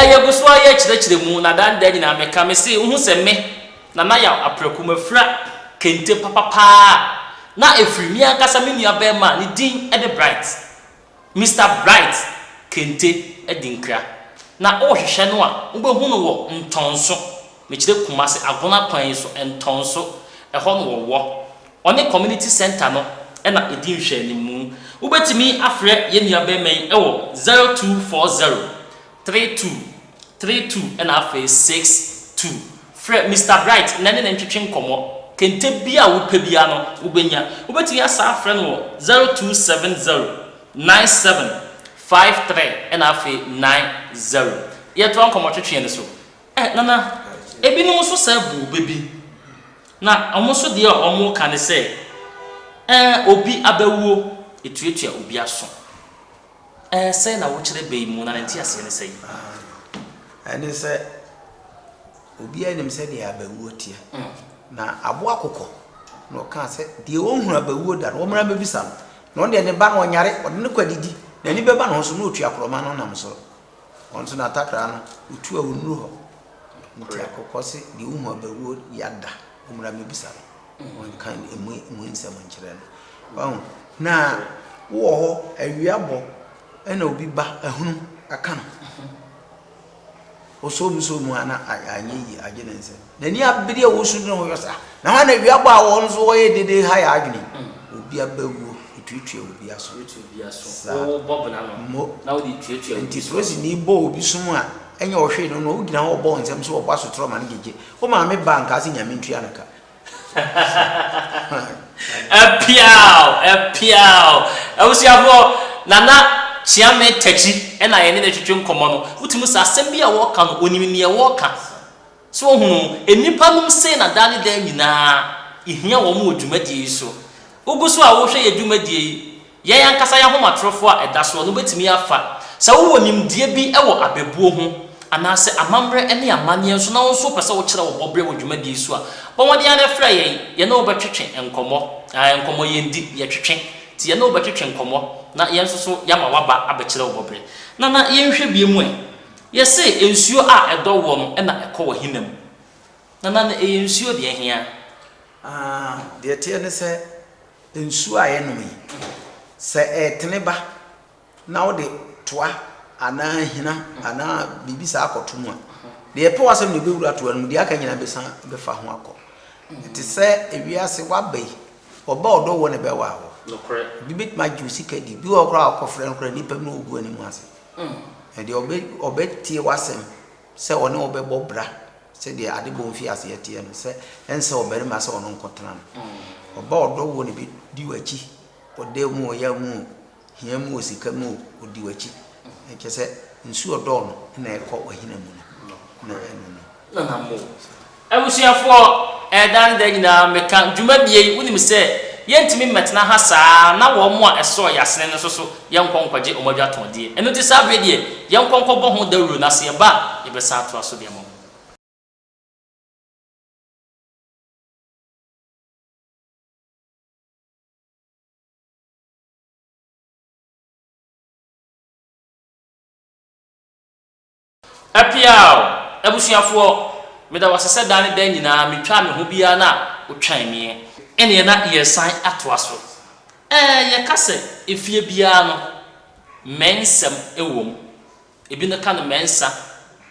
Yeguswa ye chire mu na dan da nyina meka me se hu se me na ya aprekumafra kente papa na efrimi akasa me nua be ma ni din e de Bright Mr. Bright kente e dinkra na o hwehwe no a ubehu no wo ntonso me chire kumase agona kwan so ntonso e ho no wo one community center no e na edin hwe ni mu ubetimi afre ye nua be men e wo 0240 32 and half 62 Fred Mr. Bright nane na ntwetwe nkomo kente bia wo pa bia no ubenya ubetumi asa friend wo 0270 9753 and half 90 ye to nkomo twetwe ne so nana ebinum so sa bu bebi na omoso de omo ka ne se obi abawuo etuetua obi aso say na wo kire be mu na nti ase ne sei ani se obi anim se de abawuo tie na abo akokɔ no ka se de ohunu abawuo da wo mra mabisa no de ne ba no nyare ode ne kwadidi na ni beba no so no otua kroma no nam so on so na takra no otua onuru ho nti akokɔ se de ohunu abawuo yada wo mra mabisa on kan emu nsɛm nkyerɛ no na wo ho awiabɔ ena obi ba ahunu aka no osomu ana anyi agye nense na ni abede wo su no yo sa na wana wiabo a wo nso wo ye dede ha ya adwene obi abawu etuetue obi aso wo bob na no na wo di tuetue nti sosi ni bo obi sum a enye wo hwe no no wo gina wo bo nsem so wo ba so tro ma ne geje wo ma me bank ase nyame ntua naka epiao awusiafo nana chiame tachi ena ye ne twetwe nkomo no utimu sa asem bia wo ka no onimni ye wo ka so ohunu enipa num sei na dane da nyina ihia wo mu odwumadie so uguso a wo hwe ye dwumadie ye yankasa ya homatrofo a edaso no betimi afa sa wo nimdie bi ewo abebuo ho anase amambre ene amane so na wo so pese wo kire wo bobre wo dwumadie so a bo wode ya na fra ye na wo betwetwe nkomo ye ndi ye twetwe ti ye na wo betwetwe nkomo na yenso so yama waba abekire wo bobre na yenhwe biemu ye se ensuo a edo wo no na ekọ wo hinam na ensuo de ehia de tie ne se ensuo a ye no yi se eteneba na wo de toa ana hina ana bibisa akotomu a de epe wasem ne bewura toa no de aka nyina besan befa ho akọ ti se ewiase wabai oba odo wo ne bewa ho bibit ma juicy kedi bi okra akofre nkra ni pem no ogu ani mu ase e de obetie wasem se one obebo bra se de ade bonfi ase yetie no se ense obere ma se ono nkotana no oba odo wo ne bi di wachi ode mu oya mu hia mu osika mu odi wachi e ke se nsu odo no na ekọ wahina mu no na mo abusiafo dan da nyina meka dwumadie wunim se yentimi metna ha saa na wo mo a eso yasene no so yenkonkwaje omadwa tondie eno ti sabre die yenkonkobɔ ho dawuro na se ba ye be sa to aso de mo apiao abusuafo meda wasese dan da nyina metwa me ho bia na otwan me ene na ye san atoa so ye kase efie bia no mensem ewom ebi no ka no mensa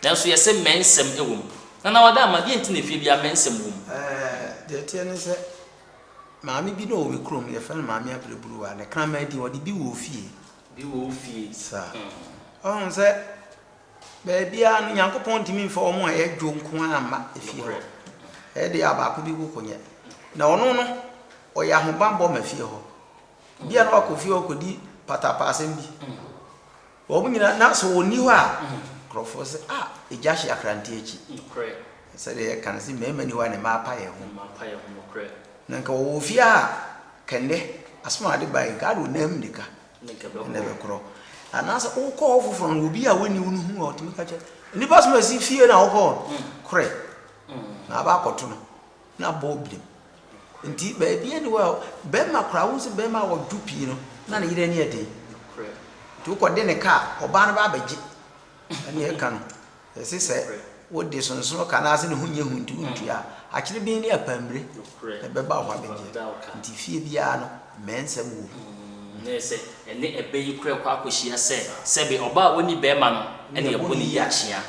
nanso ye se mensem ewom na wada ma de ntine efie bia mensem wom de tie ne se maami bi no we krom ye fa maami abreburu wa ne kran ma di wodi bi wo fie sa on se be bia no yankopon timi mfa omo a ye dwo nko ama efie ho e de abako bi ko konye na ono no oya hobambo mafie ho bia no akofie okodi patapa asem bi wo munyina na so oni ho a krofo se ejashi akranti echi se de kan si mema ni wa ne mapa ye ho na nka wo fie a kende asma ade bai ga do nam nika ne be kro anasa wo ko ofofo no obi a woni wonu hu o timi ka che ni pas ma si fie na wo ko kre na ba koto no na bo blim nti ba bia ni wa be ma kra wo se be ma wo dupi no na ne yire ne ede tu ko de ne ka oba no ba beji ani e ka no Ese se wo de sonsono kana ase ne hunye huntu ntua akire bin ne apambre e beba ho abeje nti fie bia no mensem wo ne se ene ebe yi kura kwa akohia se be oba woni be ma no ene yebo ni yachia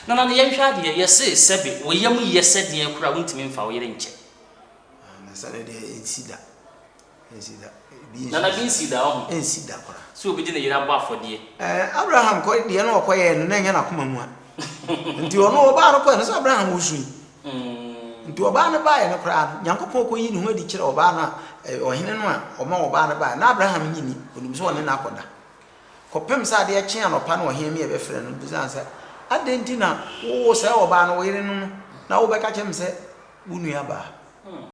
na ne yenhwa de yese se be wo yam yese de kura wontimi mfa wo yere nche na sane de ensida na bi nsida ho ensida kura so obi de ne yere abo afode Abraham ko de na okoye no na nya na koma mu a nti ono oba no ko no so Abraham usui nti oba no ba ye no kura Nyankopon ko yi ne ho adi kire oba na ohene no a oma oba no ba na Abraham nyini onum so one na akoda kopem sa de kye anopa na ohene me e be frɛ no bizan sa adenti na wo se oba no wo yire no na wo be ka kyem se wunu ya ba